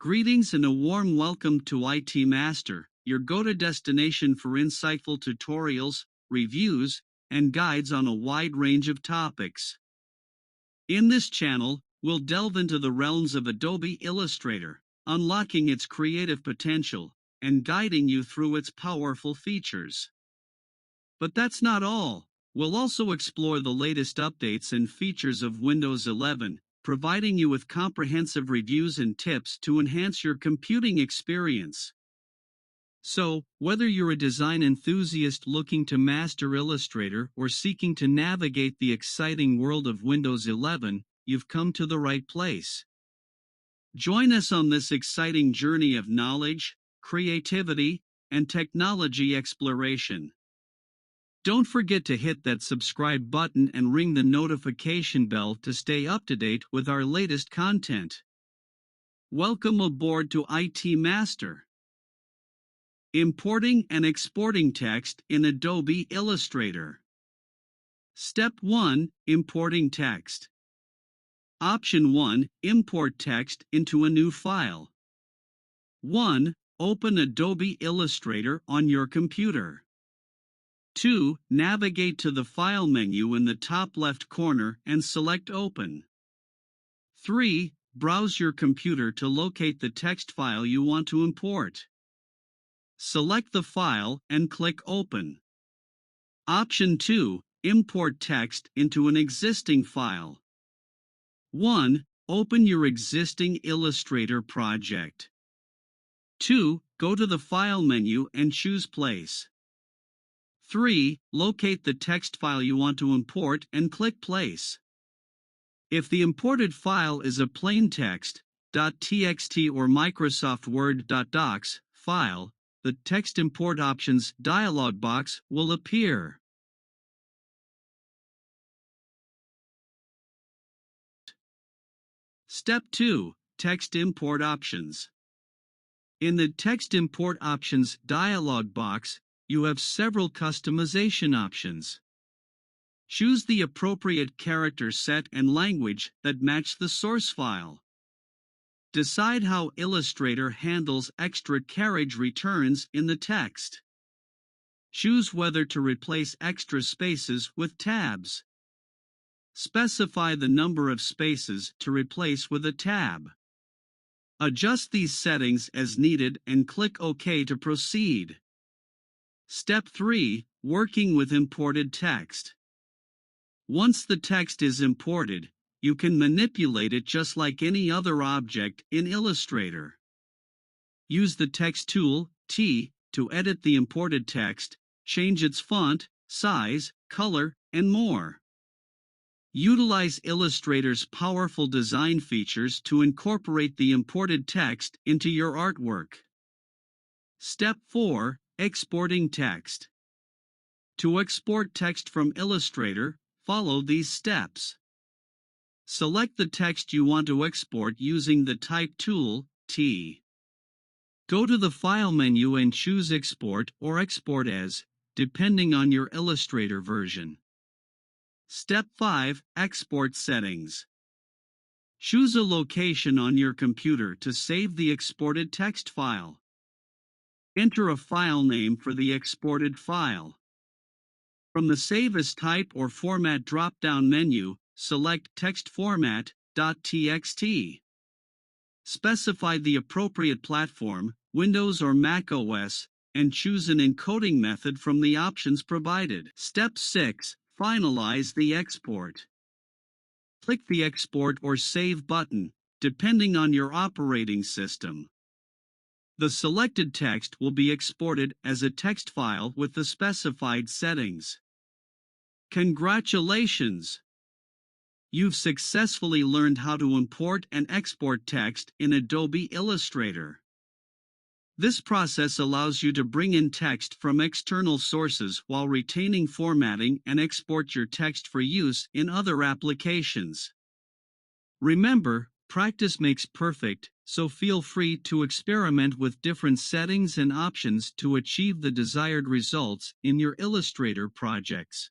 Greetings and a warm welcome to ITMaster, your go-to destination for insightful tutorials, reviews, and guides on a wide range of topics. In this channel, we'll delve into the realms of Adobe Illustrator, unlocking its creative potential, and guiding you through its powerful features. But that's not all. We'll also explore the latest updates and features of Windows 11, providing you with comprehensive reviews and tips to enhance your computing experience. So, whether you're a design enthusiast looking to master Illustrator or seeking to navigate the exciting world of Windows 11, you've come to the right place. Join us on this exciting journey of knowledge, creativity, and technology exploration. Don't forget to hit that subscribe button and ring the notification bell to stay up to date with our latest content. Welcome aboard to ITMaster. Importing and exporting text in Adobe Illustrator. Step 1. Importing text. Option 1. Import text into a new file. 1. Open Adobe Illustrator on your computer. 2. Navigate to the File menu in the top left corner and select Open. 3. Browse your computer to locate the text file you want to import. Select the file and click Open. Option 2. Import text into an existing file. 1. Open your existing Illustrator project. 2. Go to the File menu and choose Place. 3. Locate the text file you want to import and click Place. If the imported file is a plain text, .txt or Microsoft Word .docs file, the Text Import Options dialog box will appear. Step 2. Text Import Options. In the Text Import Options dialog box, you have several customization options. Choose the appropriate character set and language that match the source file. Decide how Illustrator handles extra carriage returns in the text. Choose whether to replace extra spaces with tabs. Specify the number of spaces to replace with a tab. Adjust these settings as needed and click OK to proceed. Step 3. Working with imported text. Once the text is imported, you can manipulate it just like any other object in Illustrator. Use the Text tool, T, to edit the imported text, change its font, size, color, and more. Utilize Illustrator's powerful design features to incorporate the imported text into your artwork. Step 4. Exporting text. To export text from Illustrator, follow these steps. Select the text you want to export using the Type tool, T. Go to the File menu and choose Export or Export As, depending on your Illustrator version. Step 5. Export Settings. Choose a location on your computer to save the exported text file. Enter a file name for the exported file. From the Save as Type or Format drop-down menu, select Text Format, .txt. Specify the appropriate platform, Windows or Mac OS, and choose an encoding method from the options provided. Step 6. Finalize the export. Click the Export or Save button, depending on your operating system. The selected text will be exported as a text file with the specified settings. Congratulations! You've successfully learned how to import and export text in Adobe Illustrator. This process allows you to bring in text from external sources while retaining formatting and export your text for use in other applications. Remember, practice makes perfect, so feel free to experiment with different settings and options to achieve the desired results in your Illustrator projects.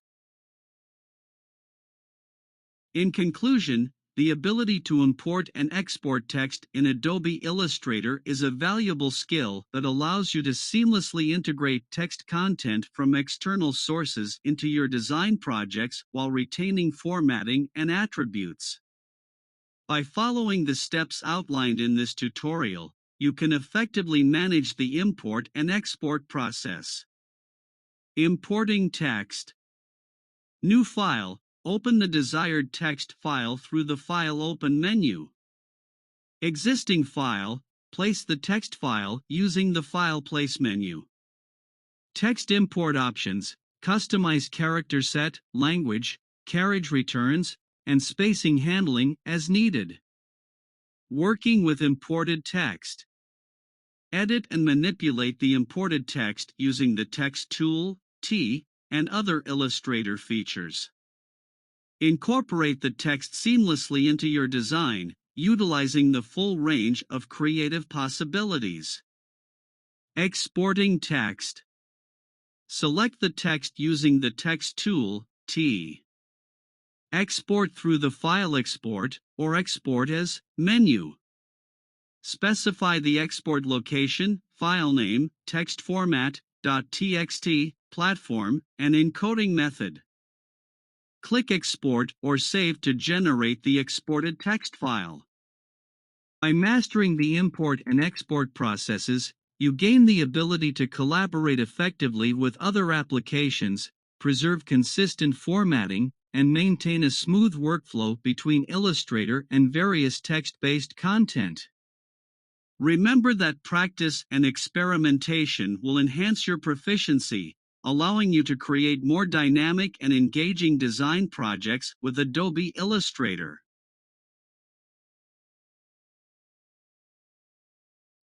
In conclusion, The ability to import and export text in Adobe Illustrator is a valuable skill that allows you to seamlessly integrate text content from external sources into your design projects while retaining formatting and attributes. By following the steps outlined in this tutorial, you can effectively manage the import and export process. Importing text. New file. Open the desired text file through the File Open menu. Existing file. Place the text file using the File Place menu. Text import options. Customize character set, language, carriage returns, and spacing handling as needed. Working with imported text. Edit and manipulate the imported text using the Text tool, T, and other Illustrator features. Incorporate the text seamlessly into your design, utilizing the full range of creative possibilities. Exporting text. Select the text using the Text tool, T. Export through the File Export or Export as menu. Specify the export location, file name, text format, .txt, platform, and encoding method. Click Export or Save to generate the exported text file. By mastering the import and export processes, you gain the ability to collaborate effectively with other applications, preserve consistent formatting, and maintain a smooth workflow between Illustrator and various text-based content. Remember that practice and experimentation will enhance your proficiency, allowing you to create more dynamic and engaging design projects with Adobe Illustrator.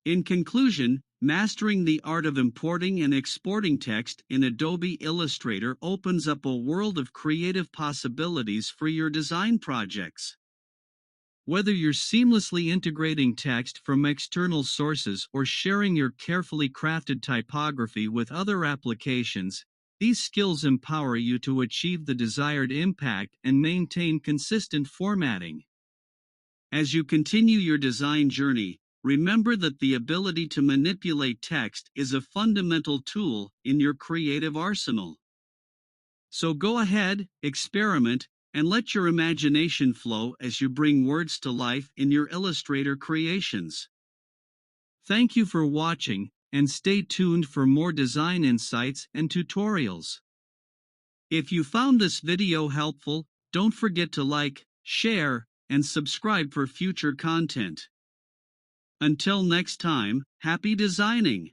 In conclusion, mastering the art of importing and exporting text in Adobe Illustrator opens up a world of creative possibilities for your design projects. Whether you're seamlessly integrating text from external sources or sharing your carefully crafted typography with other applications, these skills empower you to achieve the desired impact and maintain consistent formatting. As you continue your design journey, remember that the ability to manipulate text is a fundamental tool in your creative arsenal. So go ahead, experiment, and let your imagination flow as you bring words to life in your Illustrator creations. Thank you for watching, and stay tuned for more design insights and tutorials. If you found this video helpful, don't forget to like, share, and subscribe for future content. Until next time, happy designing!